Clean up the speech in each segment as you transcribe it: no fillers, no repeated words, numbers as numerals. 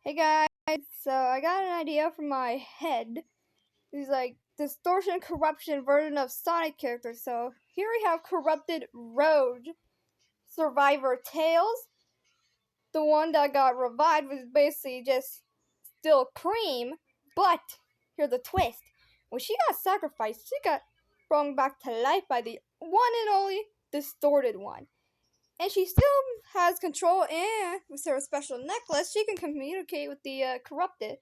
Hey guys, so I got an idea from my head. It's like distortion corruption version of Sonic characters. So here we have Corrupted Rogue, Survivor Tails. The one that got revived was basically just still Cream, but here's the twist. When she got sacrificed, she got brought back to life by the one and only Distorted One. And she still has control, and with her special necklace, she can communicate with the corrupted.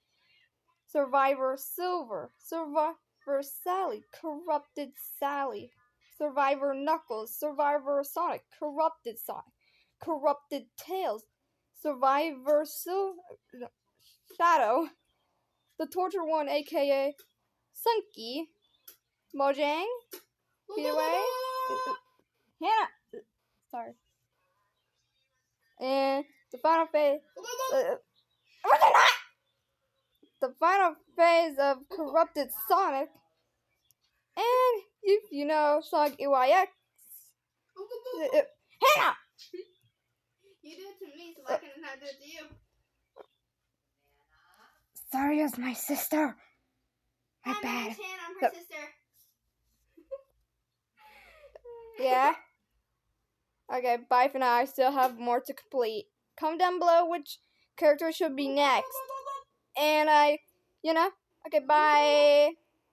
Survivor Silver, Survivor Sally, Corrupted Sally, Survivor Knuckles, Survivor Sonic, Corrupted Sonic, Corrupted Tails, Survivor Shadow, the Torture One, aka Sunky, Mojang, Speedway, Hannah, sorry, and the final phase. The final phase of Corrupted Sonic, and if you know Sonic EYX, Hannah! You do it to me, so why can't I not do it to you? Sorry, it's my sister. My bad. I'm her sister. Yeah? Okay, bye for now. I still have more to complete. Comment down below which character should be next. And okay, bye.